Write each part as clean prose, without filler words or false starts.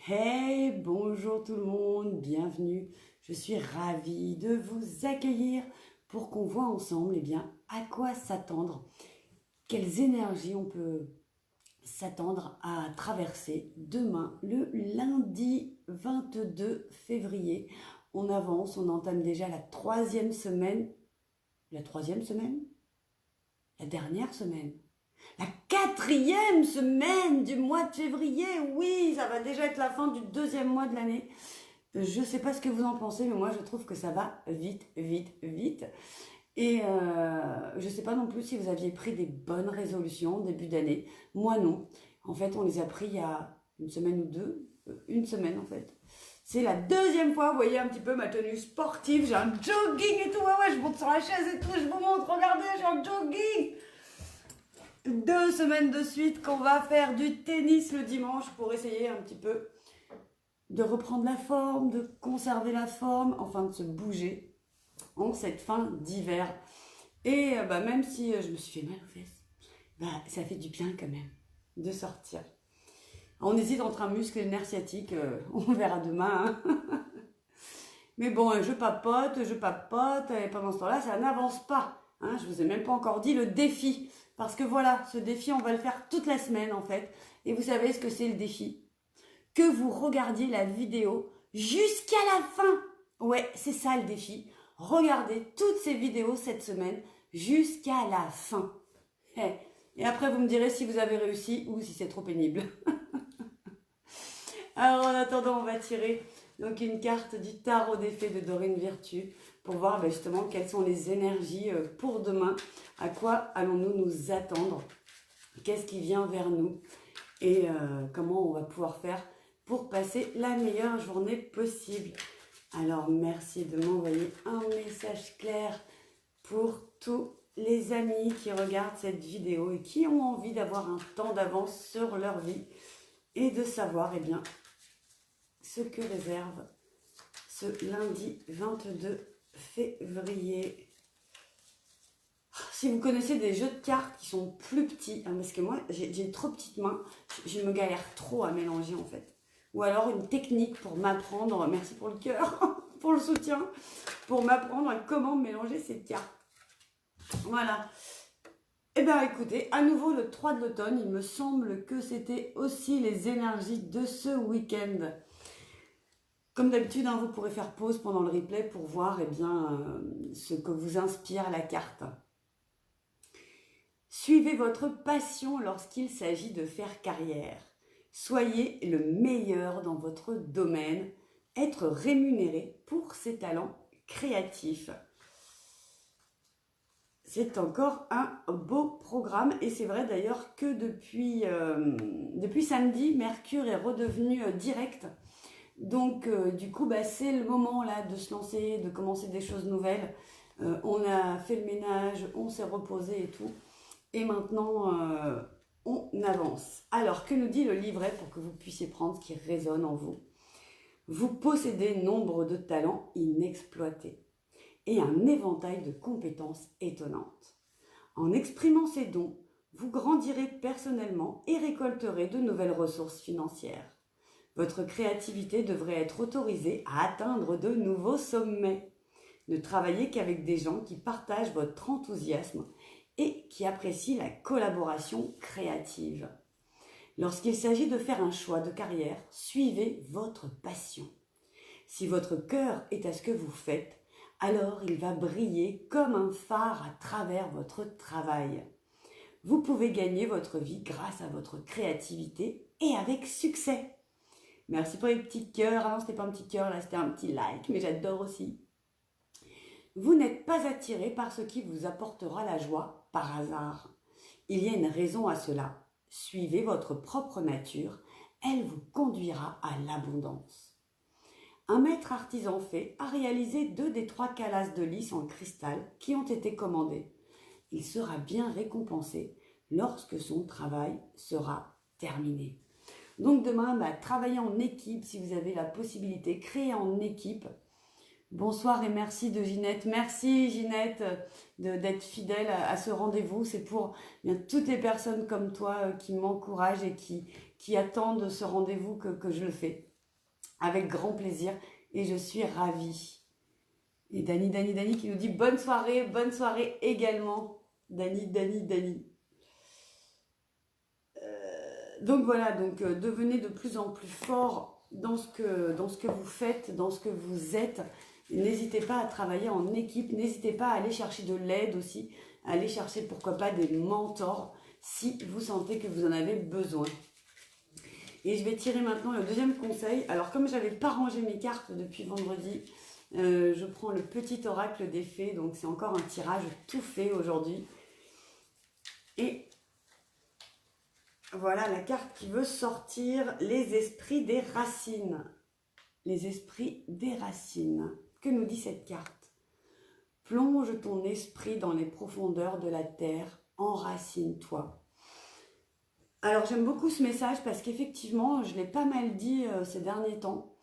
Hey, bonjour tout le monde, bienvenue. Je suis ravie de vous accueillir pour qu'on voit ensemble à quoi s'attendre, quelles énergies on peut s'attendre à traverser demain, le lundi 22 février. On avance, on entame déjà la troisième semaine. La troisième semaine? La dernière semaine? La quatrième semaine du mois de février, oui, ça va déjà être la fin du deuxième mois de l'année. Je ne sais pas ce que vous en pensez, mais moi je trouve que ça va vite, vite, vite. Et je ne sais pas non plus si vous aviez pris des bonnes résolutions au début d'année. Moi non. En fait, on les a pris il y a une semaine ou deux. Une semaine en fait. C'est la deuxième fois, vous voyez un petit peu ma tenue sportive. J'ai un jogging et tout. Ouais, je monte sur la chaise et tout. Je vous montre, regardez, j'ai un jogging. 2 semaines de suite qu'on va faire du tennis le dimanche pour essayer un petit peu de reprendre la forme, de conserver la forme, enfin de se bouger en cette fin d'hiver. Et même si je me suis fait mal aux fesses, ça fait du bien quand même de sortir. On hésite entre un muscle et le nerf sciatique, on verra demain. Hein. Mais bon, je papote, et pendant ce temps-là, ça n'avance pas. Hein, je vous ai même pas encore dit le défi. Parce que voilà, ce défi, on va le faire toute la semaine en fait. Et vous savez ce que c'est le défi? Que vous regardiez la vidéo jusqu'à la fin. Ouais, c'est ça le défi. Regardez toutes ces vidéos cette semaine jusqu'à la fin. Et après, vous me direz si vous avez réussi ou si c'est trop pénible. Alors, en attendant, on va tirer donc une carte du tarot des fées de Dorine Virtue pour voir justement quelles sont les énergies pour demain. À quoi allons-nous nous attendre? Qu'est-ce qui vient vers nous? Et comment on va pouvoir faire pour passer la meilleure journée possible. Alors, merci de m'envoyer un message clair pour tous les amis qui regardent cette vidéo et qui ont envie d'avoir un temps d'avance sur leur vie et de savoir ce que réserve ce lundi 22 février. Si vous connaissez des jeux de cartes qui sont plus petits, hein, parce que moi j'ai une trop petite main, je me galère trop à mélanger en fait. Ou alors une technique pour m'apprendre, merci pour le cœur, pour le soutien, pour m'apprendre à comment mélanger ces cartes. Voilà. Eh bien écoutez, à nouveau le 3 de l'automne, il me semble que c'était aussi les énergies de ce week-end. Comme d'habitude, hein, vous pourrez faire pause pendant le replay pour voir ce que vous inspire la carte. Suivez votre passion lorsqu'il s'agit de faire carrière. Soyez le meilleur dans votre domaine. Être rémunéré pour ses talents créatifs. C'est encore un beau programme et c'est vrai d'ailleurs que depuis samedi, Mercure est redevenu direct. Donc du coup, c'est le moment là de se lancer, de commencer des choses nouvelles. On a fait le ménage, on s'est reposé et tout. Et maintenant, on avance. Alors, que nous dit le livret pour que vous puissiez prendre ce qui résonne en vous? Vous possédez nombre de talents inexploités et un éventail de compétences étonnantes. En exprimant ces dons, vous grandirez personnellement et récolterez de nouvelles ressources financières. Votre créativité devrait être autorisée à atteindre de nouveaux sommets. Ne travaillez qu'avec des gens qui partagent votre enthousiasme et qui apprécient la collaboration créative. Lorsqu'il s'agit de faire un choix de carrière, suivez votre passion. Si votre cœur est à ce que vous faites, alors il va briller comme un phare à travers votre travail. Vous pouvez gagner votre vie grâce à votre créativité et avec succès. Merci pour les petits cœurs. Ah non, c'était pas un petit cœur, là, c'était un petit like, mais j'adore aussi. Vous n'êtes pas attiré par ce qui vous apportera la joie par hasard. Il y a une raison à cela. Suivez votre propre nature, elle vous conduira à l'abondance. Un maître artisan fait a réalisé 2 des 3 calasses de lys en cristal qui ont été commandées. Il sera bien récompensé lorsque son travail sera terminé. Donc demain, travaillez en équipe si vous avez la possibilité, créez en équipe. Bonsoir et merci de Ginette. Merci Ginette d'être fidèle à ce rendez-vous. C'est pour toutes les personnes comme toi qui m'encouragent et qui attendent ce rendez-vous que je le fais. avec grand plaisir et je suis ravie. Et Dani qui nous dit bonne soirée également. Dani. Donc voilà, donc devenez de plus en plus fort dans ce que vous faites, dans ce que vous êtes. N'hésitez pas à travailler en équipe, n'hésitez pas à aller chercher de l'aide aussi, à aller chercher pourquoi pas des mentors si vous sentez que vous en avez besoin. Et je vais tirer maintenant le deuxième conseil. Alors comme je n'avais pas rangé mes cartes depuis vendredi, je prends le petit oracle des fées, donc c'est encore un tirage tout fait aujourd'hui. Et voilà la carte qui veut sortir, les esprits des racines. Les esprits des racines. Que nous dit cette carte? Plonge ton esprit dans les profondeurs de la terre, enracine-toi. Alors j'aime beaucoup ce message parce qu'effectivement, je l'ai pas mal dit ces derniers temps.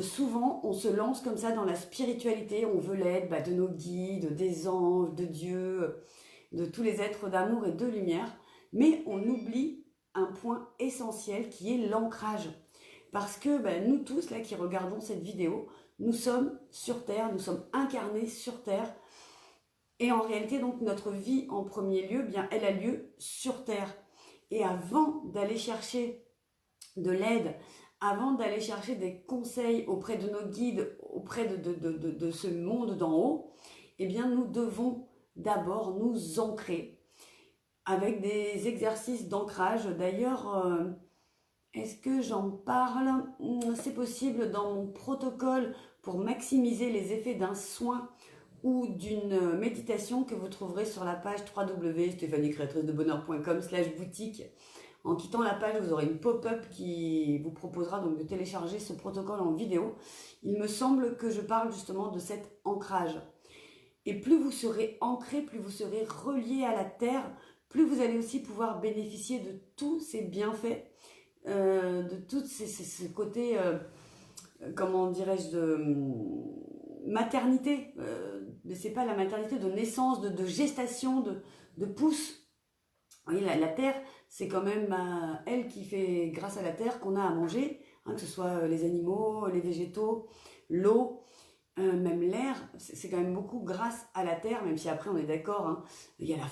Souvent, on se lance comme ça dans la spiritualité, on veut l'aide de nos guides, des anges, de Dieu, de tous les êtres d'amour et de lumière, mais on oublie un point essentiel qui est l'ancrage. Parce que nous tous là qui regardons cette vidéo, nous sommes sur Terre, nous sommes incarnés sur Terre, et en réalité donc notre vie en premier lieu, elle a lieu sur Terre. Et avant d'aller chercher de l'aide, avant d'aller chercher des conseils auprès de nos guides, auprès de ce monde d'en haut, nous devons d'abord nous ancrer avec des exercices d'ancrage. D'ailleurs, est-ce que j'en parle? C'est possible dans mon protocole pour maximiser les effets d'un soin ou d'une méditation que vous trouverez sur la page www.stephaniecreatrice-de-bonheur.com/boutique. En quittant la page, vous aurez une pop-up qui vous proposera donc de télécharger ce protocole en vidéo. Il me semble que je parle justement de cet ancrage. Et plus vous serez ancré, plus vous serez relié à la terre, plus vous allez aussi pouvoir bénéficier de tous ces bienfaits, de tout ce côté, comment dirais-je, de maternité, mais c'est pas la maternité, de naissance, de gestation, de pousse. Oui, la terre, c'est quand même elle qui fait, grâce à la terre, qu'on a à manger, que ce soit les animaux, les végétaux, l'eau, même l'air, c'est quand même beaucoup grâce à la terre, même si après on est d'accord, il y a la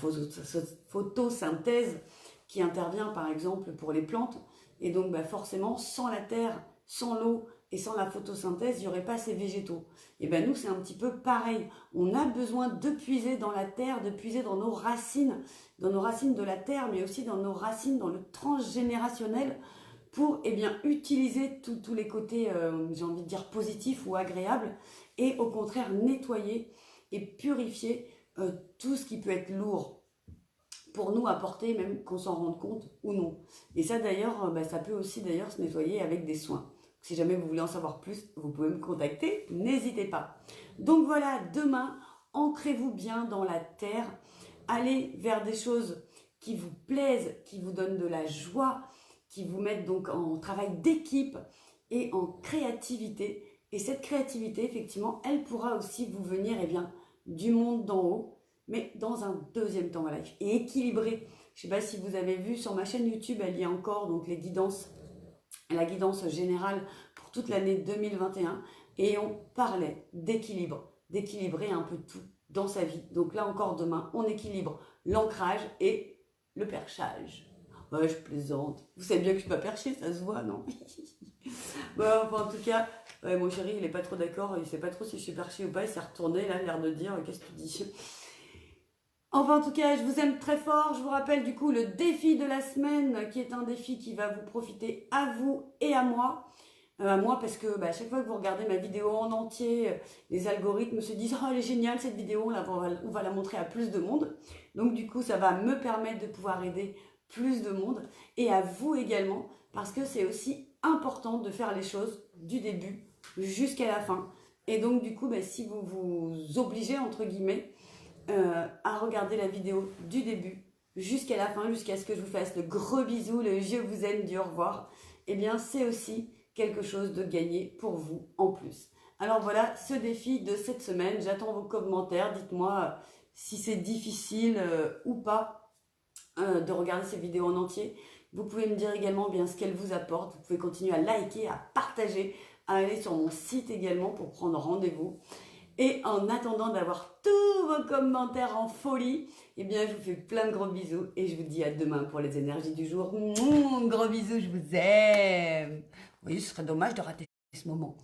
photosynthèse qui intervient par exemple pour les plantes, et donc forcément sans la terre, sans l'eau et sans la photosynthèse, il n'y aurait pas ces végétaux. Et nous c'est un petit peu pareil, on a besoin de puiser dans la terre, de puiser dans nos racines de la terre, mais aussi dans nos racines, dans le transgénérationnel, pour utiliser tous les côtés, j'ai envie de dire positifs ou agréables, et au contraire nettoyer et purifier tout ce qui peut être lourd pour nous apporter, même qu'on s'en rende compte ou non. Et ça d'ailleurs, ça peut aussi d'ailleurs se nettoyer avec des soins. Si jamais vous voulez en savoir plus, vous pouvez me contacter, n'hésitez pas. Donc voilà, demain, ancrez-vous bien dans la terre, allez vers des choses qui vous plaisent, qui vous donnent de la joie, qui vous mettent donc en travail d'équipe et en créativité. Et cette créativité, effectivement, elle pourra aussi vous venir du monde d'en haut, mais dans un deuxième temps, voilà, et équilibré. Je ne sais pas si vous avez vu sur ma chaîne YouTube, elle y a encore donc les guidances, la guidance générale pour toute l'année 2021, et on parlait d'équilibre, d'équilibrer un peu tout dans sa vie. Donc là encore demain, on équilibre l'ancrage et le perchage. Ouais, je plaisante. Vous savez bien que je suis pas perchée, ça se voit, non? En tout cas, mon chéri, il est pas trop d'accord, il sait pas trop si je suis perchée ou pas, il s'est retourné, là, l'air de dire, qu'est-ce que tu dis? Enfin, en tout cas, je vous aime très fort. Je vous rappelle du coup le défi de la semaine, qui est un défi qui va vous profiter à vous et à moi. Parce que à chaque fois que vous regardez ma vidéo en entier, les algorithmes se disent « Oh, elle est géniale cette vidéo, là, on va la montrer à plus de monde. » Donc du coup, ça va me permettre de pouvoir aider plus de monde. Et à vous également, parce que c'est aussi important de faire les choses du début jusqu'à la fin. Et donc du coup, si vous vous obligez, entre guillemets, à regarder la vidéo du début jusqu'à la fin, jusqu'à ce que je vous fasse le gros bisou, le je vous aime du au revoir, c'est aussi quelque chose de gagné pour vous en plus. Alors voilà, ce défi de cette semaine, j'attends vos commentaires, dites-moi si c'est difficile ou pas de regarder ces vidéos en entier. Vous pouvez me dire également ce qu'elles vous apportent, vous pouvez continuer à liker, à partager, à aller sur mon site également pour prendre rendez-vous. Et en attendant d'avoir tous vos commentaires en folie, eh bien, je vous fais plein de gros bisous et je vous dis à demain pour les énergies du jour. Gros bisous, je vous aime. Oui, ce serait dommage de rater ce moment.